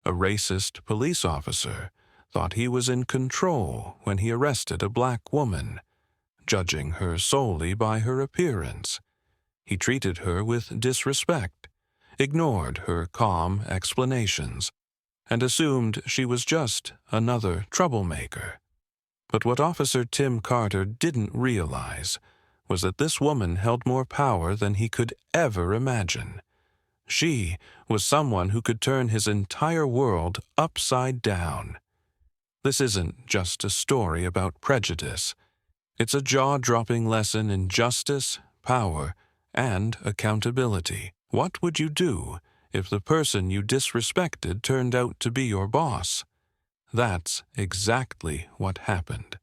A racist police officer thought he was in control when he arrested a black woman, judging her solely by her appearance. He treated her with disrespect, ignored her calm explanations, and assumed she was just another troublemaker. But what Officer Tim Carter didn't realize was that this woman held more power than he could ever imagine. She was someone who could turn his entire world upside down. This isn't just a story about prejudice. It's a jaw-dropping lesson in justice, power, and accountability. What would you do if the person you disrespected turned out to be your boss? That's exactly what happened.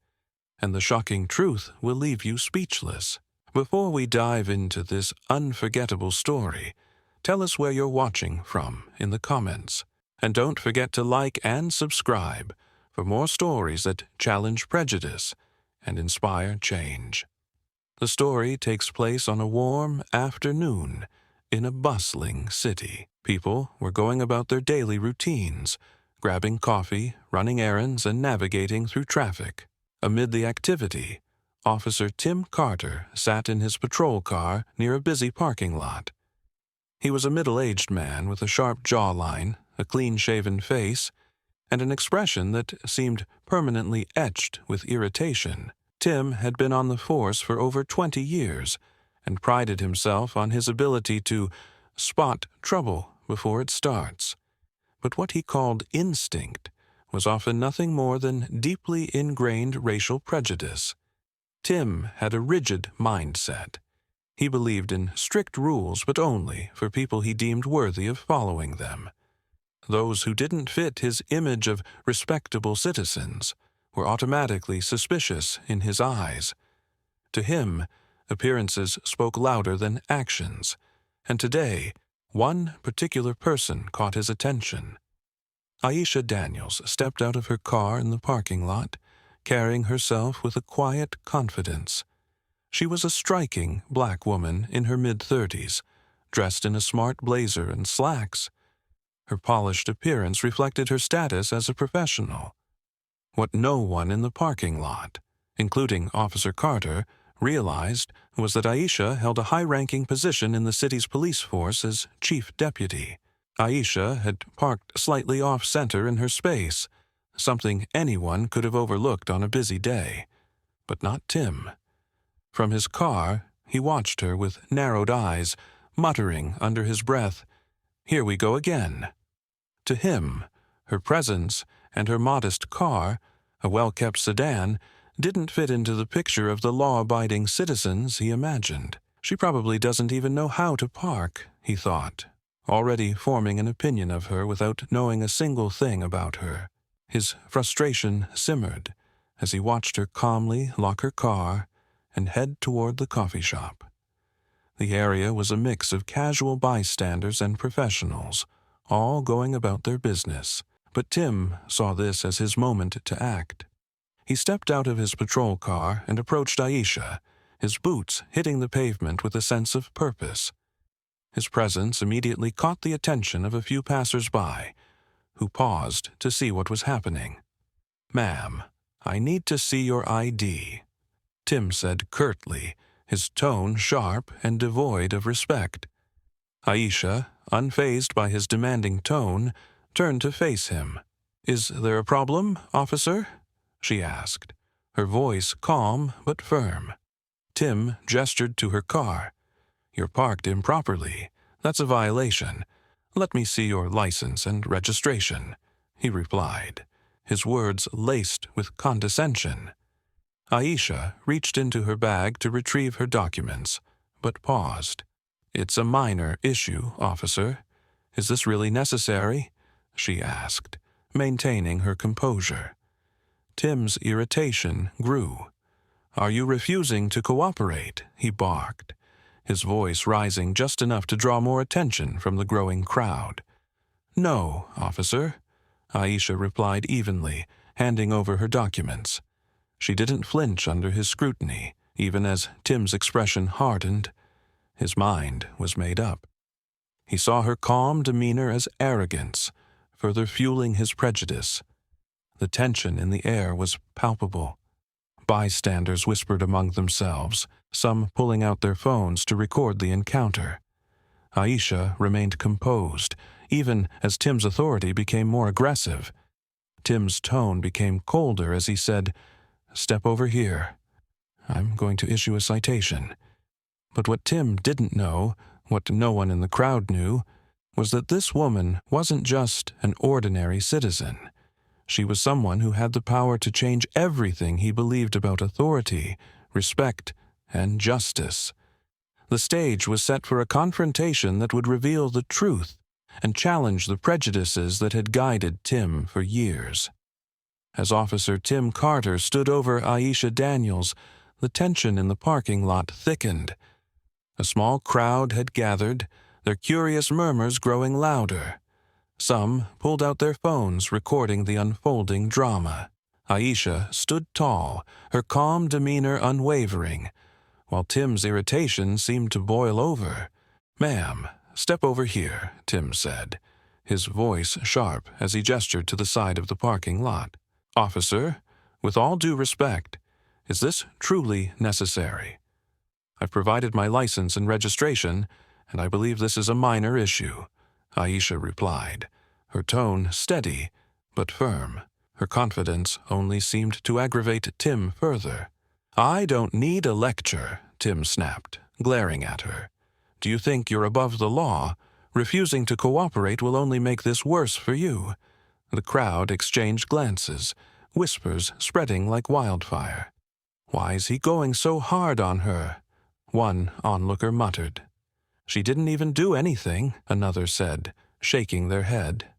And the shocking truth will leave you speechless. Before we dive into this unforgettable story, tell us where you're watching from in the comments. And don't forget to like and subscribe for more stories that challenge prejudice and inspire change. The story takes place on a warm afternoon in a bustling city. People were going about their daily routines, grabbing coffee, running errands, and navigating through traffic. Amid the activity, Officer Tim Carter sat in his patrol car near a busy parking lot. He was a middle-aged man with a sharp jawline, a clean-shaven face, and an expression that seemed permanently etched with irritation. Tim had been on the force for over 20 years and prided himself on his ability to spot trouble before it starts. But what he called instinct was often nothing more than deeply ingrained racial prejudice. Tim had a rigid mindset. He believed in strict rules, but only for people he deemed worthy of following them. Those who didn't fit his image of respectable citizens were automatically suspicious in his eyes. To him, appearances spoke louder than actions, and today, one particular person caught his attention. Aisha Daniels stepped out of her car in the parking lot, carrying herself with a quiet confidence. She was a striking black woman in her mid-30s, dressed in a smart blazer and slacks. Her polished appearance reflected her status as a professional. What no one in the parking lot, including Officer Carter, realized was that Aisha held a high-ranking position in the city's police force as chief deputy. Aisha had parked slightly off-center in her space, something anyone could have overlooked on a busy day. But not Tim. From his car, he watched her with narrowed eyes, muttering under his breath, "Here we go again." To him, her presence and her modest car, a well-kept sedan, didn't fit into the picture of the law-abiding citizens he imagined. She probably doesn't even know how to park, he thought, already forming an opinion of her without knowing a single thing about her. His frustration simmered as he watched her calmly lock her car and head toward the coffee shop. The area was a mix of casual bystanders and professionals, all going about their business. But Tim saw this as his moment to act. He stepped out of his patrol car and approached Aisha, his boots hitting the pavement with a sense of purpose. His presence immediately caught the attention of a few passers-by, who paused to see what was happening. "Ma'am, I need to see your ID," Tim said curtly, his tone sharp and devoid of respect. Aisha, unfazed by his demanding tone, turned to face him. "Is there a problem, officer?" she asked, her voice calm but firm. Tim gestured to her car. "You're parked improperly. That's a violation. Let me see your license and registration," he replied, his words laced with condescension. Aisha reached into her bag to retrieve her documents, but paused. "It's a minor issue, officer. Is this really necessary?" she asked, maintaining her composure. Tim's irritation grew. "Are you refusing to cooperate?" he barked, his voice rising just enough to draw more attention from the growing crowd. "No, officer," Aisha replied evenly, handing over her documents. She didn't flinch under his scrutiny, even as Tim's expression hardened. His mind was made up. He saw her calm demeanor as arrogance, further fueling his prejudice. The tension in the air was palpable. Bystanders whispered among themselves, some pulling out their phones to record the encounter. Aisha remained composed, even as Tim's authority became more aggressive. Tim's tone became colder as he said, "Step over here. I'm going to issue a citation." But what Tim didn't know, what no one in the crowd knew, was that this woman wasn't just an ordinary citizen. She was someone who had the power to change everything he believed about authority, respect, and justice. The stage was set for a confrontation that would reveal the truth and challenge the prejudices that had guided Tim for years. As Officer Tim Carter stood over Aisha Daniels, the tension in the parking lot thickened. A small crowd had gathered, their curious murmurs growing louder. Some pulled out their phones, recording the unfolding drama. Aisha stood tall, her calm demeanor unwavering, while Tim's irritation seemed to boil over. "Ma'am, step over here," Tim said, his voice sharp as he gestured to the side of the parking lot. "Officer, with all due respect, is this truly necessary? I've provided my license and registration, and I believe this is a minor issue," Aisha replied, her tone steady but firm. Her confidence only seemed to aggravate Tim further. "I don't need a lecture," Tim snapped, glaring at her. "Do you think you're above the law? Refusing to cooperate will only make this worse for you." The crowd exchanged glances, whispers spreading like wildfire. "Why is he going so hard on her?" one onlooker muttered. "She didn't even do anything," another said, shaking their head.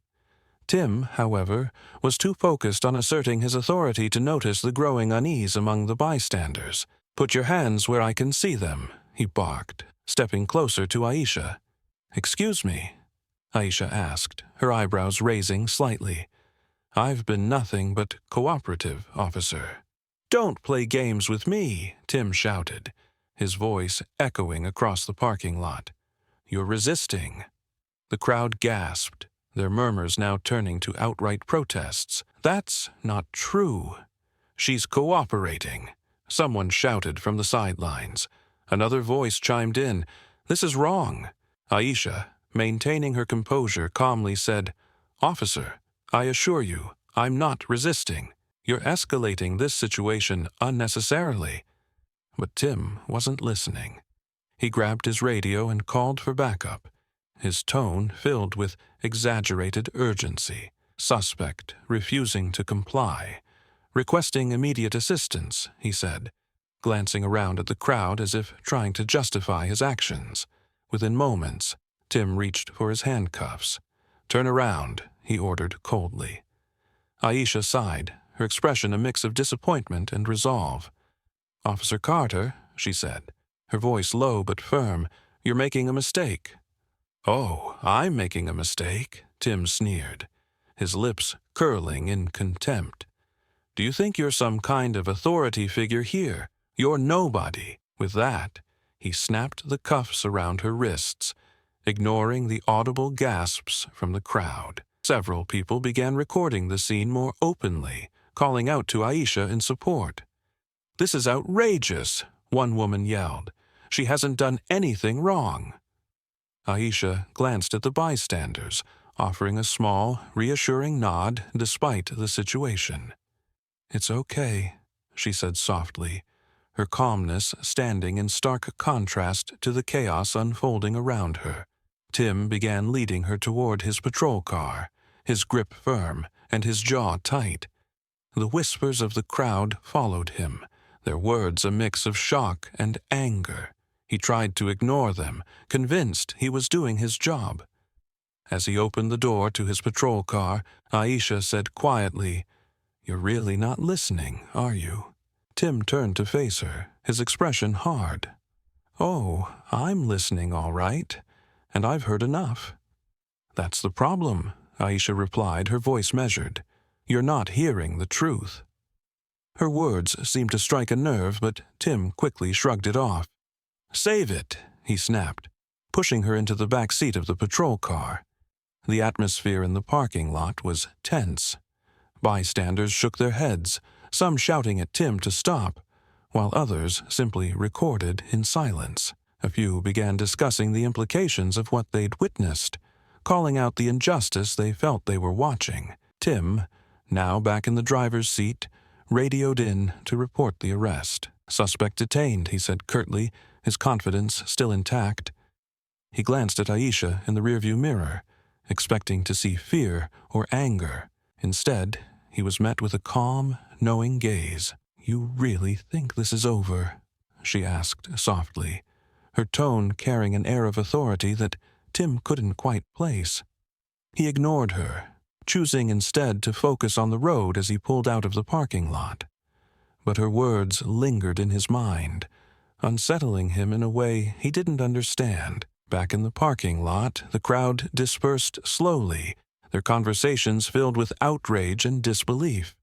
Tim, however, was too focused on asserting his authority to notice the growing unease among the bystanders. "Put your hands where I can see them," he barked, stepping closer to Aisha. "Excuse me?" Aisha asked, her eyebrows raising slightly. "I've been nothing but cooperative, officer." "Don't play games with me," Tim shouted, his voice echoing across the parking lot. "You're resisting." The crowd gasped, their murmurs now turning to outright protests. "That's not true." "She's cooperating," someone shouted from the sidelines. Another voice chimed in, "This is wrong." Aisha, maintaining her composure, calmly said, "Officer, I assure you, I'm not resisting. You're escalating this situation unnecessarily." But Tim wasn't listening. He grabbed his radio and called for backup, his tone filled with exaggerated urgency. "Suspect refusing to comply. Requesting immediate assistance," he said, glancing around at the crowd as if trying to justify his actions. Within moments, Tim reached for his handcuffs. "Turn around," he ordered coldly. Aisha sighed, her expression a mix of disappointment and resolve. "Officer Carter," she said, her voice low but firm, "you're making a mistake." "Oh, I'm making a mistake," Tim sneered, his lips curling in contempt. "Do you think you're some kind of authority figure here? You're nobody." With that, he snapped the cuffs around her wrists, ignoring the audible gasps from the crowd. Several people began recording the scene more openly, calling out to Aisha in support. "This is outrageous," one woman yelled. "She hasn't done anything wrong." Aisha glanced at the bystanders, offering a small, reassuring nod despite the situation. "It's okay," she said softly, her calmness standing in stark contrast to the chaos unfolding around her. Tim began leading her toward his patrol car, his grip firm and his jaw tight. The whispers of the crowd followed him, their words a mix of shock and anger. He tried to ignore them, convinced he was doing his job. As he opened the door to his patrol car, Aisha said quietly, "You're really not listening, are you?" Tim turned to face her, his expression hard. "Oh, I'm listening all right, and I've heard enough." "That's the problem," Aisha replied, her voice measured. "You're not hearing the truth." Her words seemed to strike a nerve, but Tim quickly shrugged it off. "Save it," he snapped, pushing her into the back seat of the patrol car. The atmosphere in the parking lot was tense. Bystanders shook their heads, some shouting at Tim to stop, while others simply recorded in silence. A few began discussing the implications of what they'd witnessed, calling out the injustice they felt they were watching. Tim, now back in the driver's seat, radioed in to report the arrest. "Suspect detained," he said curtly, his confidence still intact. He glanced at Aisha in the rearview mirror, expecting to see fear or anger. Instead, he was met with a calm, knowing gaze. "You really think this is over?" she asked softly, her tone carrying an air of authority that Tim couldn't quite place. He ignored her, choosing instead to focus on the road as he pulled out of the parking lot. But her words lingered in his mind, unsettling him in a way he didn't understand. Back in the parking lot, the crowd dispersed slowly, their conversations filled with outrage and disbelief.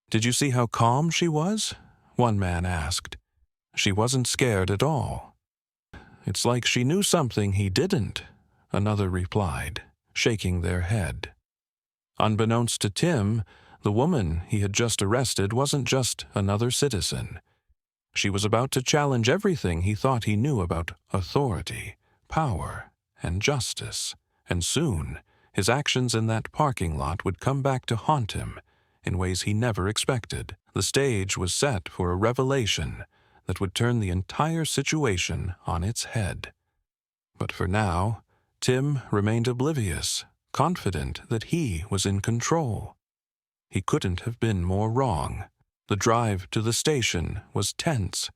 "Did you see how calm she was?" one man asked. "She wasn't scared at all." "It's like she knew something he didn't," another replied, shaking their head. Unbeknownst to Tim, the woman he had just arrested wasn't just another citizen. She was about to challenge everything he thought he knew about authority, power, and justice. And soon, his actions in that parking lot would come back to haunt him in ways he never expected. The stage was set for a revelation that would turn the entire situation on its head. But for now, Tim remained oblivious, confident that he was in control. He couldn't have been more wrong. The drive to the station was tense.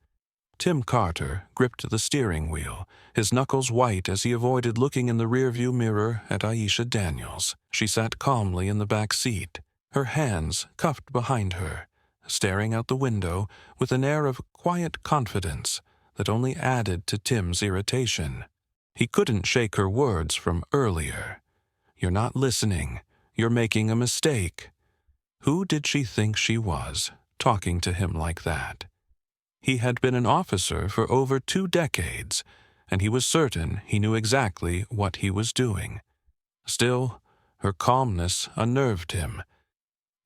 Tim Carter gripped the steering wheel, his knuckles white as he avoided looking in the rearview mirror at Aisha Daniels. She sat calmly in the back seat, her hands cuffed behind her, staring out the window with an air of quiet confidence that only added to Tim's irritation. He couldn't shake her words from earlier. "You're not listening. You're making a mistake." Who did she think she was, talking to him like that? He had been an officer for over 2 decades, and he was certain he knew exactly what he was doing. Still, her calmness unnerved him.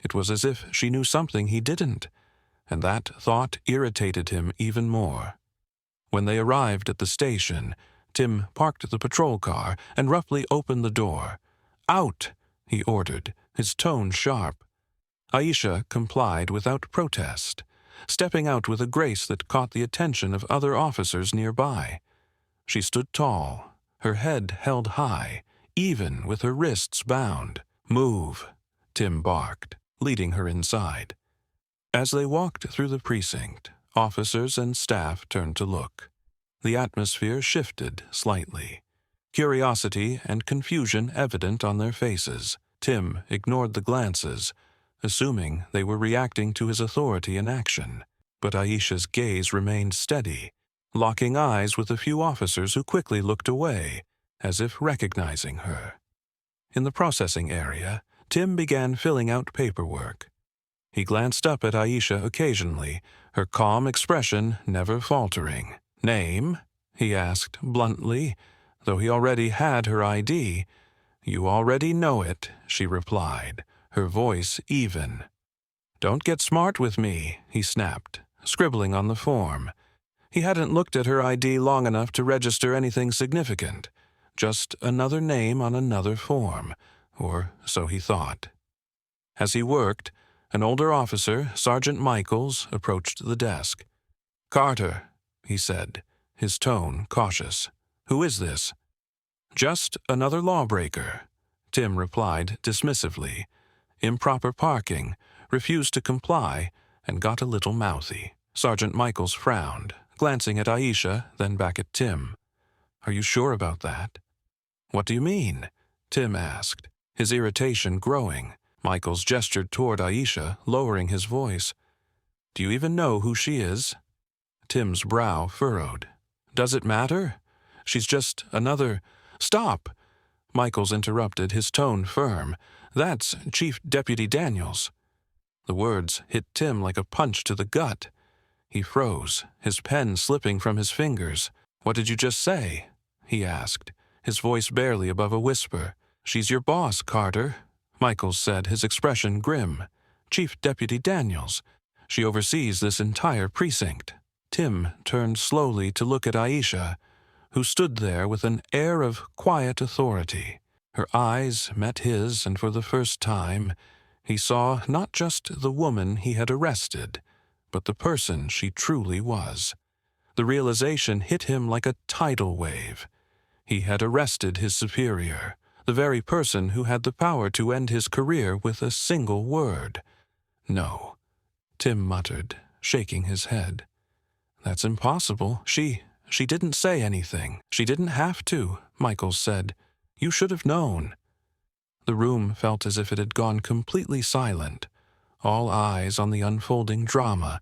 It was as if she knew something he didn't, and that thought irritated him even more. When they arrived at the station, Tim parked the patrol car and roughly opened the door. "Out!" he ordered, his tone sharp. Aisha complied without protest, stepping out with a grace that caught the attention of other officers nearby. She stood tall, her head held high, even with her wrists bound. "Move," Tim barked, leading her inside. As they walked through the precinct, officers and staff turned to look. The atmosphere shifted slightly, curiosity and confusion evident on their faces. Tim ignored the glances, assuming they were reacting to his authority in action. But Aisha's gaze remained steady, locking eyes with a few officers who quickly looked away, as if recognizing her. In the processing area, Tim began filling out paperwork. He glanced up at Aisha occasionally, her calm expression never faltering. "Name?" he asked bluntly, though he already had her ID. "You already know it," she replied, her voice even. "Don't get smart with me," he snapped, scribbling on the form. He hadn't looked at her ID long enough to register anything significant. Just another name on another form, or so he thought. As he worked, an older officer, Sergeant Michaels, approached the desk. "Carter," he said, his tone cautious. "Who is this?" "Just another lawbreaker," Tim replied dismissively. "Improper parking, refused to comply, and got a little mouthy." Sergeant Michaels frowned, glancing at Aisha, then back at Tim. "Are you sure about that?" "What do you mean?" Tim asked, his irritation growing. Michaels gestured toward Aisha, lowering his voice. "Do you even know who she is?" Tim's brow furrowed. "Does it matter? She's just another—" "Stop!" Michaels interrupted, his tone firm. "That's Chief Deputy Daniels." The words hit Tim like a punch to the gut. He froze, his pen slipping from his fingers. "What did you just say?" he asked, his voice barely above a whisper. "She's your boss, Carter," Michaels said, his expression grim. "Chief Deputy Daniels. She oversees this entire precinct." Tim turned slowly to look at Aisha, who stood there with an air of quiet authority. Her eyes met his, and for the first time, he saw not just the woman he had arrested, but the person she truly was. The realization hit him like a tidal wave. He had arrested his superior, the very person who had the power to end his career with a single word. "No," Tim muttered, shaking his head. "That's impossible. She didn't say anything. She didn't have to," Michaels said. "You should have known." The room felt as if it had gone completely silent, all eyes on the unfolding drama.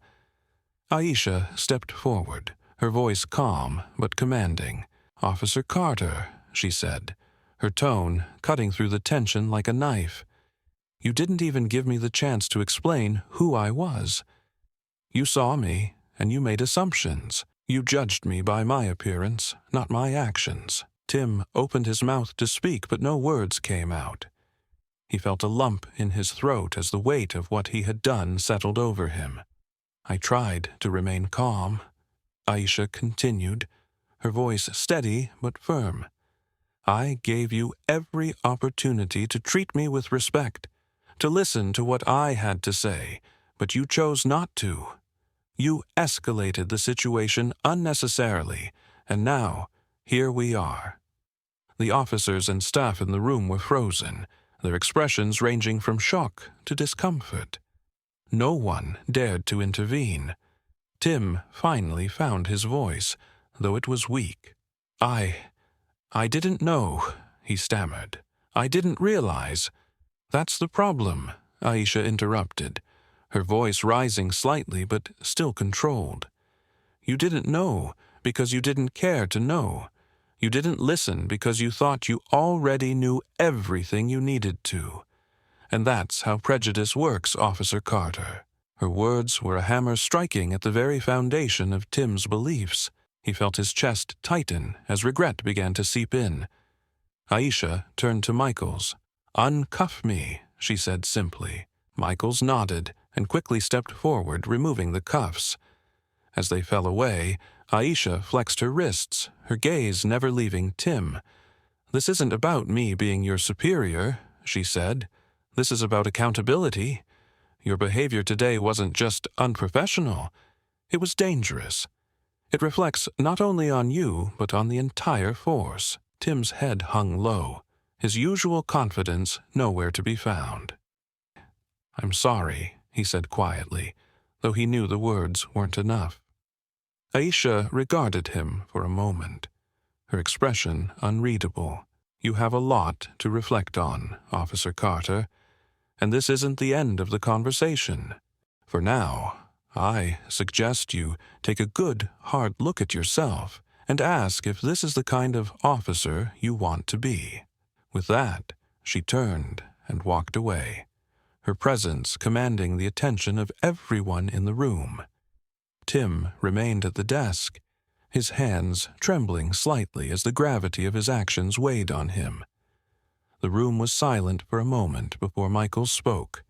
Aisha stepped forward, her voice calm but commanding. "Officer Carter," she said, her tone cutting through the tension like a knife. "You didn't even give me the chance to explain who I was. You saw me, and you made assumptions. You judged me by my appearance, not my actions." Tim opened his mouth to speak, but no words came out. He felt a lump in his throat as the weight of what he had done settled over him. "I tried to remain calm," Aisha continued, her voice steady but firm. "I gave you every opportunity to treat me with respect, to listen to what I had to say, but you chose not to. You escalated the situation unnecessarily, and now, here we are." The officers and staff in the room were frozen, their expressions ranging from shock to discomfort. No one dared to intervene. Tim finally found his voice, though it was weak. I didn't know," he stammered. "I didn't realize." "That's the problem," Aisha interrupted, her voice rising slightly but still controlled. "You didn't know because you didn't care to know. You didn't listen because you thought you already knew everything you needed to. And that's how prejudice works, Officer Carter." Her words were a hammer striking at the very foundation of Tim's beliefs. He felt his chest tighten as regret began to seep in. Aisha turned to Michaels. "Uncuff me," she said simply. Michaels nodded and quickly stepped forward, removing the cuffs. As they fell away, Aisha flexed her wrists, her gaze never leaving Tim. "This isn't about me being your superior," she said. "This is about accountability. Your behavior today wasn't just unprofessional. It was dangerous. It reflects not only on you, but on the entire force." Tim's head hung low, his usual confidence nowhere to be found. "I'm sorry," he said quietly, though he knew the words weren't enough. Aisha regarded him for a moment, her expression unreadable. "You have a lot to reflect on, Officer Carter, and this isn't the end of the conversation. For now, I suggest you take a good, hard look at yourself and ask if this is the kind of officer you want to be." With that, she turned and walked away, her presence commanding the attention of everyone in the room. Tim remained at the desk, his hands trembling slightly as the gravity of his actions weighed on him. The room was silent for a moment before Michaels spoke.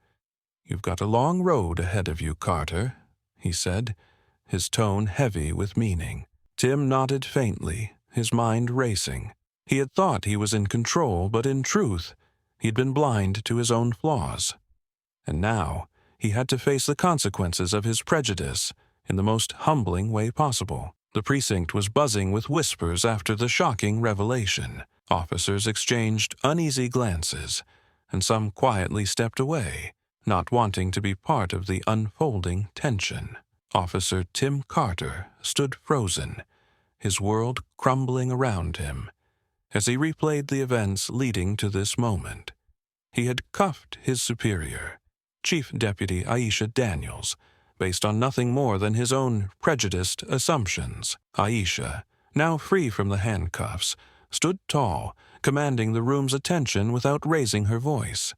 "You've got a long road ahead of you, Carter," he said, his tone heavy with meaning. Tim nodded faintly, his mind racing. He had thought he was in control, but in truth, he'd been blind to his own flaws. And now, he had to face the consequences of his prejudice in the most humbling way possible. The precinct was buzzing with whispers after the shocking revelation. Officers exchanged uneasy glances, and some quietly stepped away, not wanting to be part of the unfolding tension. Officer Tim Carter stood frozen, his world crumbling around him, as he replayed the events leading to this moment. He had cuffed his superior, Chief Deputy Aisha Daniels, based on nothing more than his own prejudiced assumptions. Aisha, now free from the handcuffs, stood tall, commanding the room's attention without raising her voice.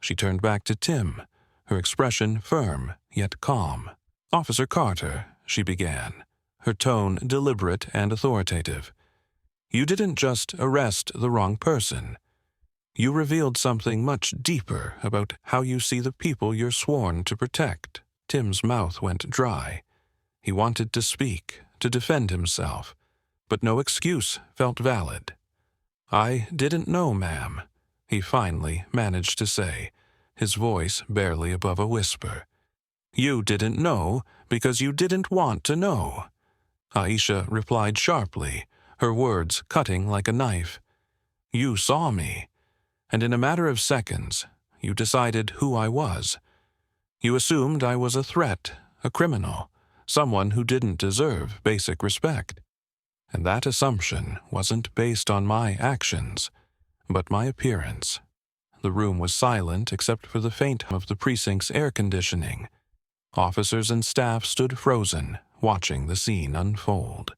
She turned back to Tim, her expression firm yet calm. "Officer Carter," she began, her tone deliberate and authoritative, "you didn't just arrest the wrong person. You revealed something much deeper about how you see the people you're sworn to protect." Tim's mouth went dry. He wanted to speak, to defend himself, but no excuse felt valid. "I didn't know, ma'am," he finally managed to say, his voice barely above a whisper. "You didn't know because you didn't want to know," Aisha replied sharply, her words cutting like a knife. "You saw me, and in a matter of seconds, you decided who I was. You assumed I was a threat, a criminal, someone who didn't deserve basic respect. And that assumption wasn't based on my actions, but my appearance." The room was silent except for the faint hum of the precinct's air conditioning. Officers and staff stood frozen, watching the scene unfold.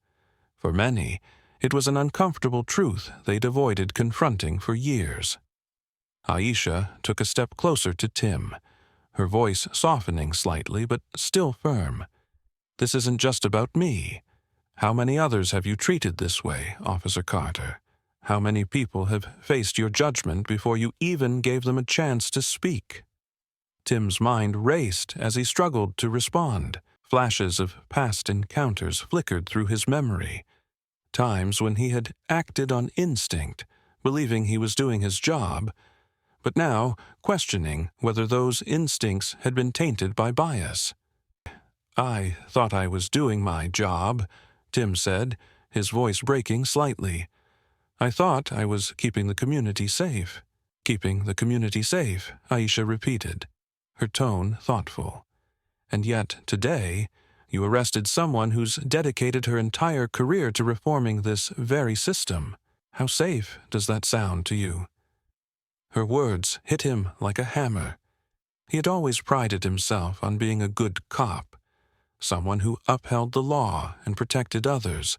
For many, it was an uncomfortable truth they'd avoided confronting for years. Aisha took a step closer to Tim, her voice softening slightly but still firm. "This isn't just about me. How many others have you treated this way, Officer Carter? How many people have faced your judgment before you even gave them a chance to speak?" Tim's mind raced as he struggled to respond. Flashes of past encounters flickered through his memory. Times when he had acted on instinct, believing he was doing his job, but now questioning whether those instincts had been tainted by bias. "I thought I was doing my job," Tim said, his voice breaking slightly. "I thought I was keeping the community safe." "Keeping the community safe," Aisha repeated, her tone thoughtful. "And yet, today, you arrested someone who's dedicated her entire career to reforming this very system. How safe does that sound to you?" Her words hit him like a hammer. He had always prided himself on being a good cop, someone who upheld the law and protected others.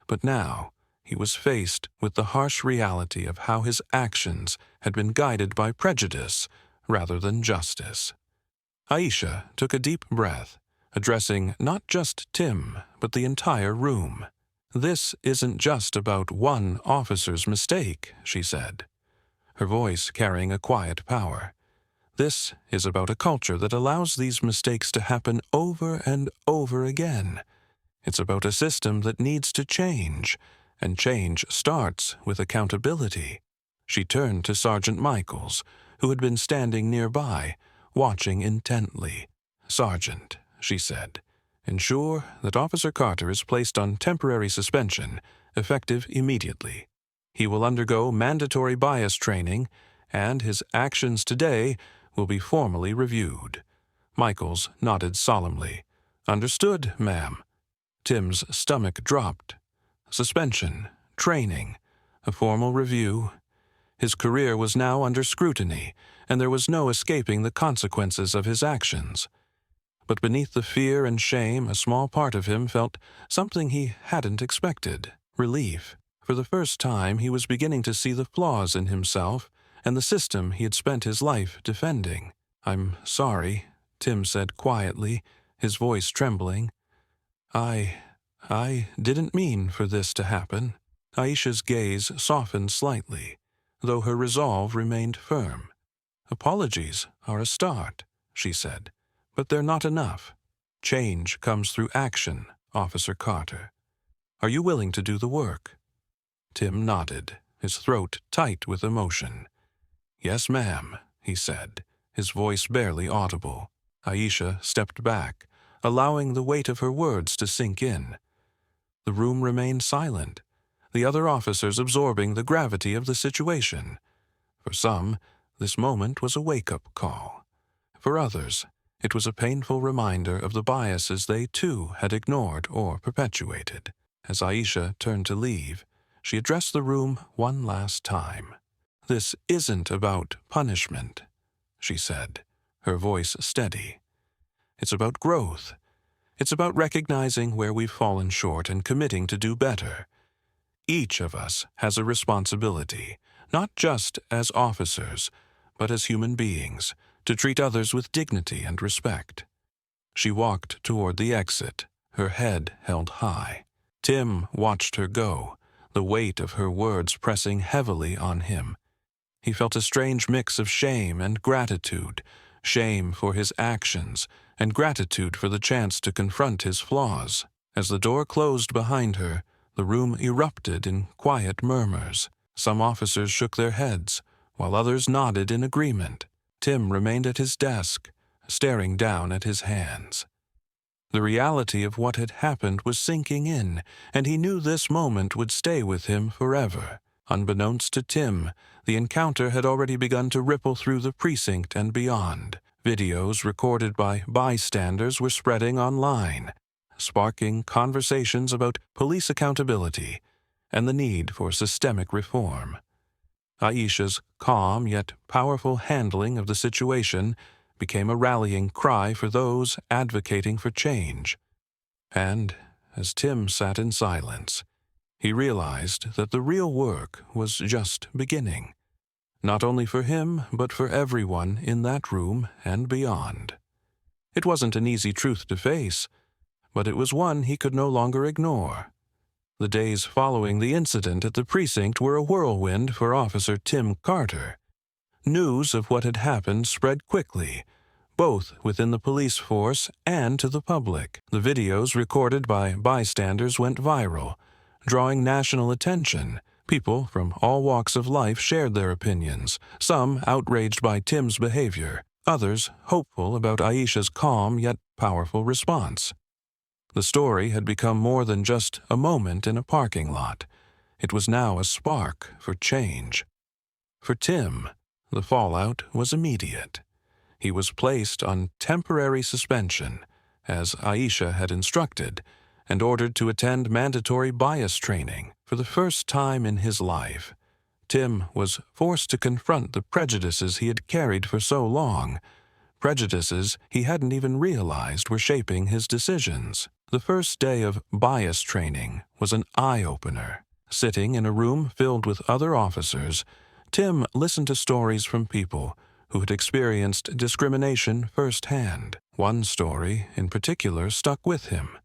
But now, he was faced with the harsh reality of how his actions had been guided by prejudice rather than justice. Aisha took a deep breath, addressing not just Tim, but the entire room. "This isn't just about one officer's mistake," she said, her voice carrying a quiet power. "This is about a culture that allows these mistakes to happen over and over again. It's about a system that needs to change, and change starts with accountability." She turned to Sergeant Michaels, who had been standing nearby, watching intently. "Sergeant," she said, "ensure that Officer Carter is placed on temporary suspension, effective immediately. He will undergo mandatory bias training, and his actions today will be formally reviewed." Michaels nodded solemnly. "Understood, ma'am." Tim's stomach dropped. Suspension, training, a formal review. His career was now under scrutiny, and there was no escaping the consequences of his actions. But beneath the fear and shame, a small part of him felt something he hadn't expected: relief. For the first time, he was beginning to see the flaws in himself and the system he had spent his life defending. "I'm sorry," Tim said quietly, his voice trembling. I didn't mean for this to happen." Aisha's gaze softened slightly, though her resolve remained firm. "Apologies are a start," she said, "but they're not enough. Change comes through action, Officer Carter. Are you willing to do the work?" Tim nodded, his throat tight with emotion. "Yes, ma'am," he said, his voice barely audible. Aisha stepped back, allowing the weight of her words to sink in. The room remained silent, the other officers absorbing the gravity of the situation. For some, this moment was a wake-up call. For others, it was a painful reminder of the biases they too had ignored or perpetuated. As Aisha turned to leave, she addressed the room one last time. "This isn't about punishment," she said, her voice steady. "It's about growth. It's about recognizing where we've fallen short and committing to do better. Each of us has a responsibility, not just as officers, but as human beings, to treat others with dignity and respect." She walked toward the exit, her head held high. Tim watched her go, the weight of her words pressing heavily on him. He felt a strange mix of shame and gratitude, shame for his actions and gratitude for the chance to confront his flaws. As the door closed behind her, the room erupted in quiet murmurs. Some officers shook their heads, while others nodded in agreement. Tim remained at his desk, staring down at his hands. The reality of what had happened was sinking in, and he knew this moment would stay with him forever. Unbeknownst to Tim, the encounter had already begun to ripple through the precinct and beyond. Videos recorded by bystanders were spreading online, sparking conversations about police accountability and the need for systemic reform. Aisha's calm yet powerful handling of the situation became a rallying cry for those advocating for change. And, as Tim sat in silence, he realized that the real work was just beginning, not only for him, but for everyone in that room and beyond. It wasn't an easy truth to face, but it was one he could no longer ignore. The days following the incident at the precinct were a whirlwind for Officer Tim Carter. News of what had happened spread quickly, both within the police force and to the public. The videos recorded by bystanders went viral, drawing national attention. People from all walks of life shared their opinions, some outraged by Tim's behavior, others hopeful about Aisha's calm yet powerful response. The story had become more than just a moment in a parking lot. It was now a spark for change. For Tim, the fallout was immediate. He was placed on temporary suspension, as Aisha had instructed, and ordered to attend mandatory bias training. For the first time in his life, Tim was forced to confront the prejudices he had carried for so long, prejudices he hadn't even realized were shaping his decisions. The first day of bias training was an eye-opener. Sitting in a room filled with other officers, Tim listened to stories from people who had experienced discrimination firsthand. One story, in particular, stuck with him.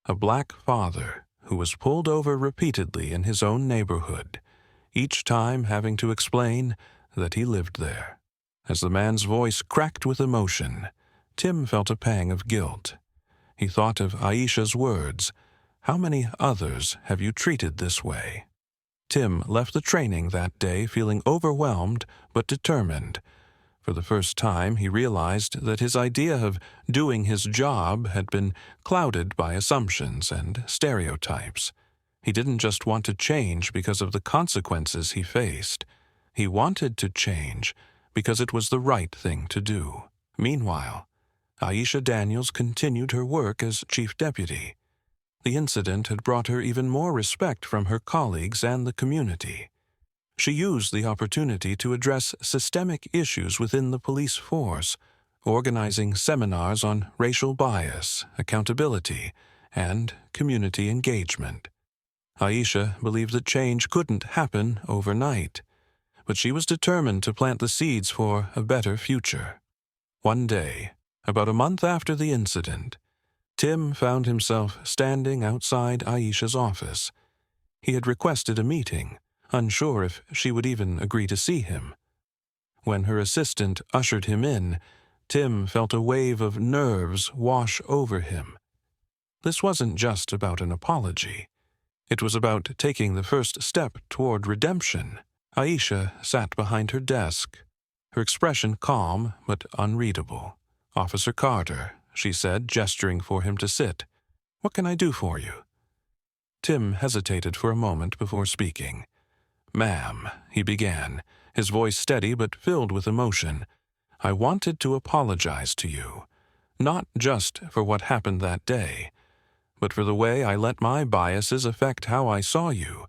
A black father who was pulled over repeatedly in his own neighborhood, each time having to explain that he lived there. As the man's voice cracked with emotion, Tim felt a pang of guilt. He thought of Aisha's words, "How many others have you treated this way?" Tim left the training that day feeling overwhelmed but determined. For the first time, he realized that his idea of doing his job had been clouded by assumptions and stereotypes. He didn't just want to change because of the consequences he faced. He wanted to change because it was the right thing to do. Meanwhile, Aisha Daniels continued her work as chief deputy. The incident had brought her even more respect from her colleagues and the community. She used the opportunity to address systemic issues within the police force, organizing seminars on racial bias, accountability, and community engagement. Aisha believed that change couldn't happen overnight, but she was determined to plant the seeds for a better future. One day, about a month after the incident, Tim found himself standing outside Aisha's office. He had requested a meeting, unsure if she would even agree to see him. When her assistant ushered him in, Tim felt a wave of nerves wash over him. This wasn't just about an apology. It was about taking the first step toward redemption. Aisha sat behind her desk, her expression calm but unreadable. "Officer Carter," she said, gesturing for him to sit. "What can I do for you?" Tim hesitated for a moment before speaking. "Ma'am," he began, his voice steady but filled with emotion, "I wanted to apologize to you, not just for what happened that day, but for the way I let my biases affect how I saw you,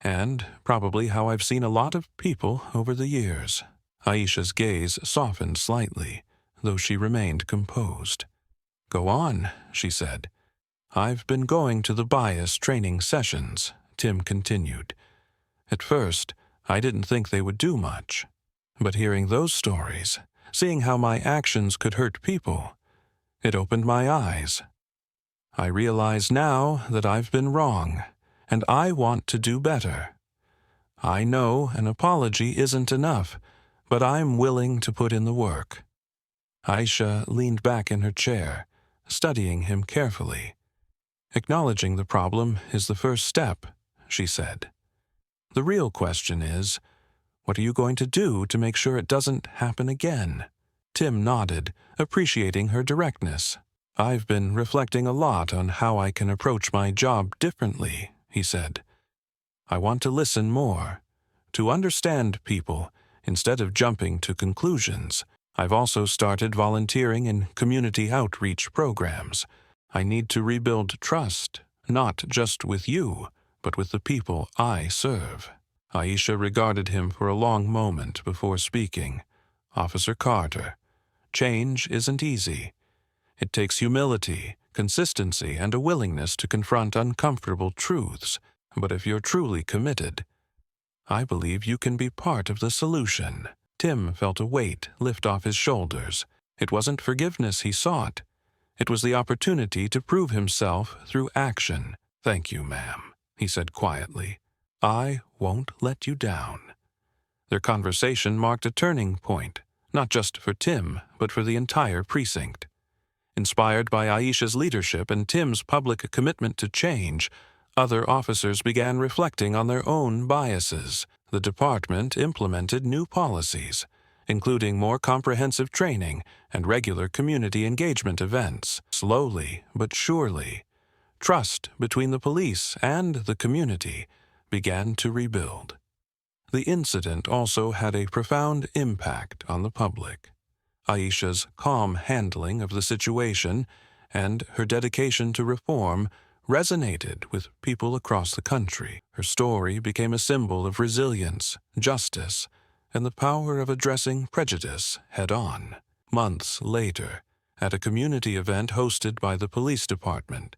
and probably how I've seen a lot of people over the years." Aisha's gaze softened slightly, though she remained composed. "Go on," she said. "I've been going to the bias training sessions," Tim continued. "At first, I didn't think they would do much. But hearing those stories, seeing how my actions could hurt people, it opened my eyes. I realize now that I've been wrong, and I want to do better. I know an apology isn't enough, but I'm willing to put in the work." Aisha leaned back in her chair, studying him carefully. "Acknowledging the problem is the first step," she said. "The real question is, what are you going to do to make sure it doesn't happen again?" Tim nodded, appreciating her directness. "I've been reflecting a lot on how I can approach my job differently," he said. "I want to listen more, to understand people, instead of jumping to conclusions. I've also started volunteering in community outreach programs. I need to rebuild trust, not just with you, but with the people I serve." Aisha regarded him for a long moment before speaking. "Officer Carter, change isn't easy. It takes humility, consistency, and a willingness to confront uncomfortable truths. But if you're truly committed, I believe you can be part of the solution." Tim felt a weight lift off his shoulders. It wasn't forgiveness he sought. It was the opportunity to prove himself through action. "Thank you, ma'am," he said quietly. "I won't let you down." Their conversation marked a turning point, not just for Tim, but for the entire precinct. Inspired by Aisha's leadership and Tim's public commitment to change, other officers began reflecting on their own biases. The department implemented new policies, including more comprehensive training and regular community engagement events. Slowly but surely, trust between the police and the community began to rebuild. The incident also had a profound impact on the public. Aisha's calm handling of the situation and her dedication to reform resonated with people across the country. Her story became a symbol of resilience, justice, and the power of addressing prejudice head-on. Months later, at a community event hosted by the police department,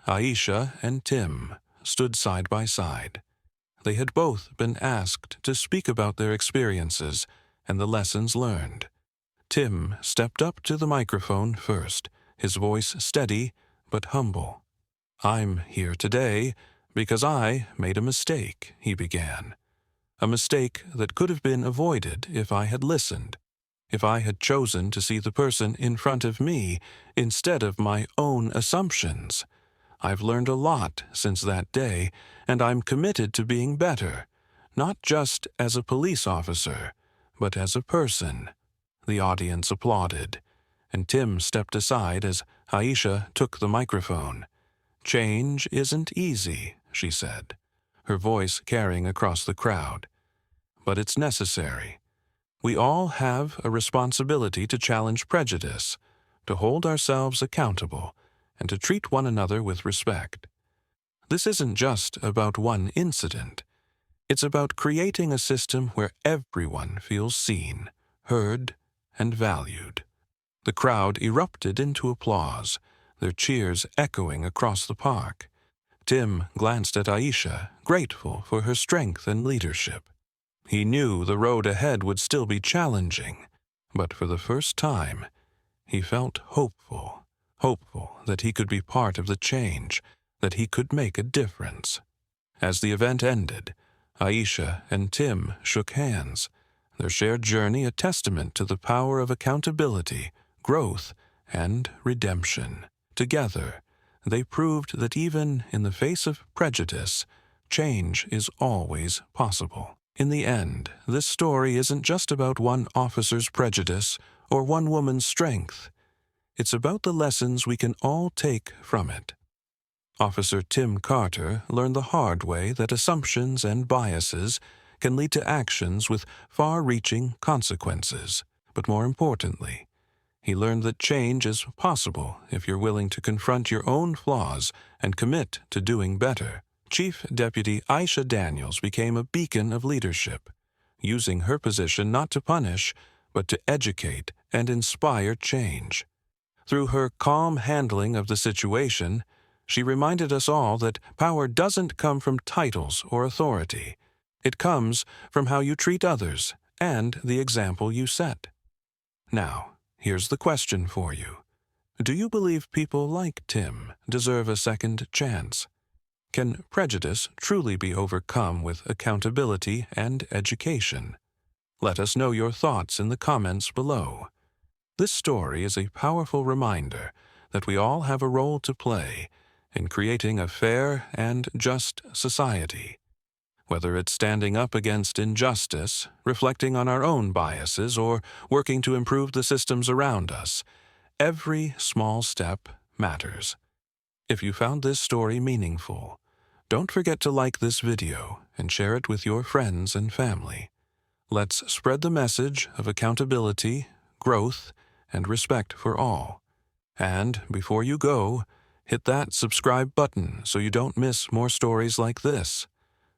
Aisha and Tim stood side by side. They had both been asked to speak about their experiences and the lessons learned. Tim stepped up to the microphone first, his voice steady but humble. "I'm here today because I made a mistake," he began. "A mistake that could have been avoided if I had listened, if I had chosen to see the person in front of me instead of my own assumptions. I've learned a lot since that day, and I'm committed to being better, not just as a police officer, but as a person." The audience applauded, and Tim stepped aside as Aisha took the microphone. "Change isn't easy," she said, her voice carrying across the crowd. "But it's necessary. We all have a responsibility to challenge prejudice, to hold ourselves accountable, and to treat one another with respect. This isn't just about one incident. It's about creating a system where everyone feels seen, heard, and valued." The crowd erupted into applause, their cheers echoing across the park. Tim glanced at Aisha, grateful for her strength and leadership. He knew the road ahead would still be challenging, but for the first time, he felt hopeful that he could be part of the change, that he could make a difference. As the event ended, Aisha and Tim shook hands, their shared journey a testament to the power of accountability, growth, and redemption. Together, they proved that even in the face of prejudice, change is always possible. In the end, this story isn't just about one officer's prejudice or one woman's strength. It's about the lessons we can all take from it. Officer Tim Carter learned the hard way that assumptions and biases can lead to actions with far-reaching consequences. But more importantly, he learned that change is possible if you're willing to confront your own flaws and commit to doing better. Chief Deputy Aisha Daniels became a beacon of leadership, using her position not to punish, but to educate and inspire change. Through her calm handling of the situation, she reminded us all that power doesn't come from titles or authority. It comes from how you treat others and the example you set. Now, here's the question for you. Do you believe people like Tim deserve a second chance? Can prejudice truly be overcome with accountability and education? Let us know your thoughts in the comments below. This story is a powerful reminder that we all have a role to play in creating a fair and just society. Whether it's standing up against injustice, reflecting on our own biases, or working to improve the systems around us, every small step matters. If you found this story meaningful, don't forget to like this video and share it with your friends and family. Let's spread the message of accountability, growth, and respect for all. And before you go, hit that subscribe button so you don't miss more stories like this.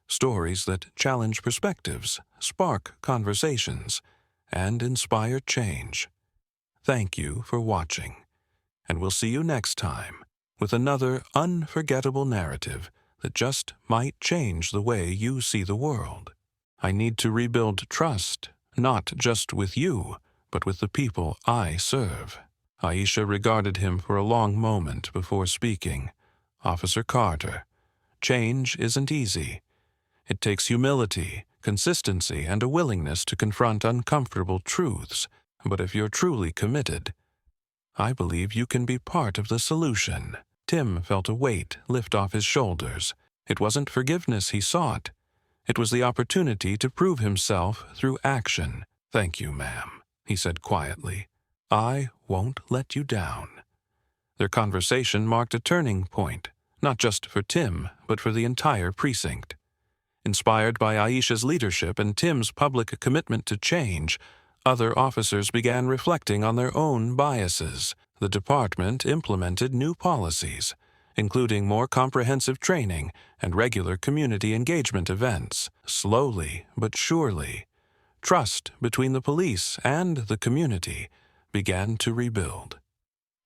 Stories that challenge perspectives, spark conversations, and inspire change. Thank you for watching, and we'll see you next time with another unforgettable narrative that just might change the way you see the world. I need to rebuild trust, not just with you, but with the people I serve. Aisha regarded him for a long moment before speaking. Officer Carter, change isn't easy. It takes humility, consistency, and a willingness to confront uncomfortable truths. But if you're truly committed, I believe you can be part of the solution. Tim felt a weight lift off his shoulders. It wasn't forgiveness he sought. It was the opportunity to prove himself through action. "Thank you, ma'am," he said quietly. "I won't let you down." Their conversation marked a turning point, not just for Tim, but for the entire precinct. Inspired by Aisha's leadership and Tim's public commitment to change, other officers began reflecting on their own biases. The department implemented new policies, including more comprehensive training and regular community engagement events. Slowly but surely, trust between the police and the community began to rebuild.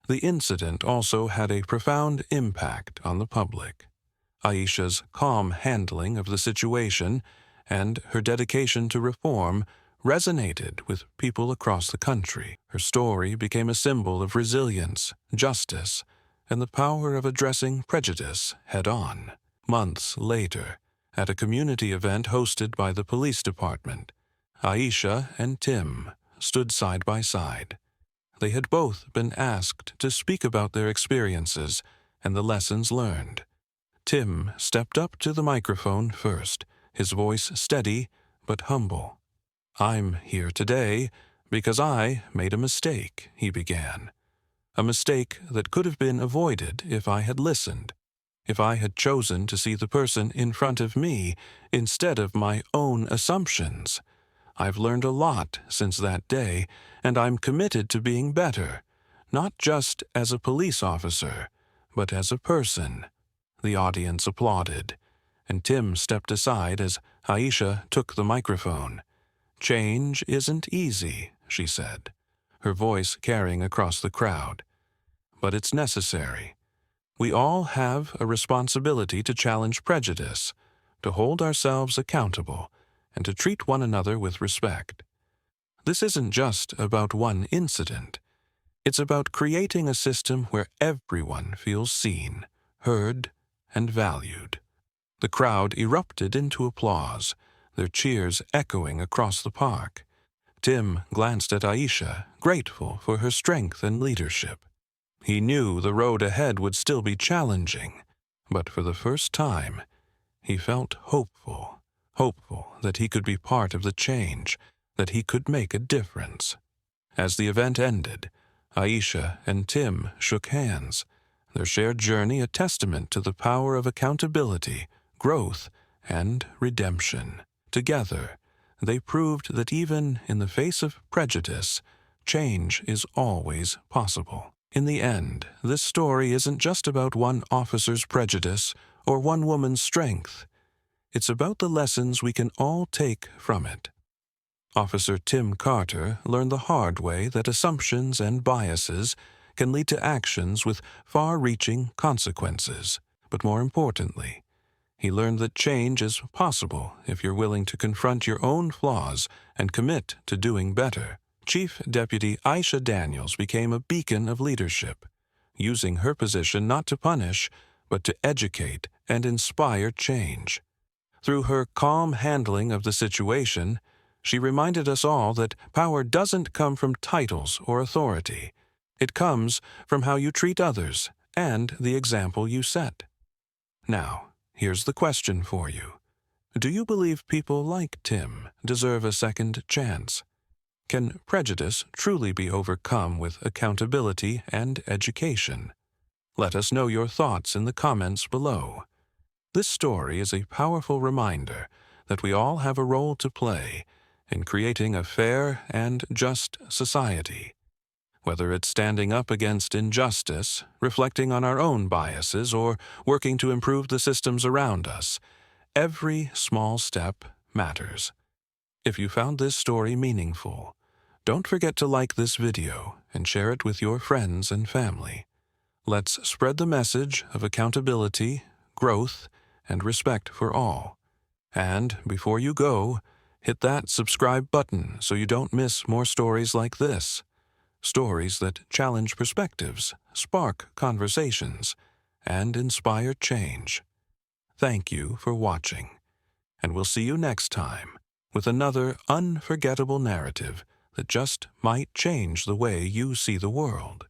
The incident also had a profound impact on the public. Aisha's calm handling of the situation and her dedication to reform resonated with people across the country. Her story became a symbol of resilience, justice, and the power of addressing prejudice head-on. Months later, at a community event hosted by the police department, Aisha and Tim stood side by side. They had both been asked to speak about their experiences and the lessons learned. Tim stepped up to the microphone first, his voice steady but humble. "I'm here today because I made a mistake," he began. "A mistake that could have been avoided if I had listened, if I had chosen to see the person in front of me instead of my own assumptions. I've learned a lot since that day, and I'm committed to being better, not just as a police officer, but as a person." The audience applauded, and Tim stepped aside as Aisha took the microphone. "Change isn't easy," she said, her voice carrying across the crowd. "But it's necessary. We all have a responsibility to challenge prejudice, to hold ourselves accountable, and to treat one another with respect. This isn't just about one incident. It's about creating a system where everyone feels seen, heard, and valued." The crowd erupted into applause, their cheers echoing across the park. Tim glanced at Aisha, grateful for her strength and leadership. He knew the road ahead would still be challenging, but for the first time, he felt hopeful that he could be part of the change, that he could make a difference. As the event ended, Aisha and Tim shook hands, their shared journey a testament to the power of accountability, growth, and redemption. Together, they proved that even in the face of prejudice, change is always possible. In the end, this story isn't just about one officer's prejudice or one woman's strength. It's about the lessons we can all take from it. Officer Tim Carter learned the hard way that assumptions and biases can lead to actions with far-reaching consequences. But more importantly, he learned that change is possible if you're willing to confront your own flaws and commit to doing better. Chief Deputy Aisha Daniels became a beacon of leadership, using her position not to punish, but to educate and inspire change. Through her calm handling of the situation, she reminded us all that power doesn't come from titles or authority. It comes from how you treat others and the example you set. Now, here's the question for you. Do you believe people like Tim deserve a second chance? Can prejudice truly be overcome with accountability and education? Let us know your thoughts in the comments below. This story is a powerful reminder that we all have a role to play in creating a fair and just society. Whether it's standing up against injustice, reflecting on our own biases, or working to improve the systems around us, every small step matters. If you found this story meaningful, don't forget to like this video and share it with your friends and family. Let's spread the message of accountability, growth, and respect for all. And before you go, hit that subscribe button so you don't miss more stories like this. Stories that challenge perspectives, spark conversations, and inspire change. Thank you for watching, and we'll see you next time with another unforgettable narrative that just might change the way you see the world.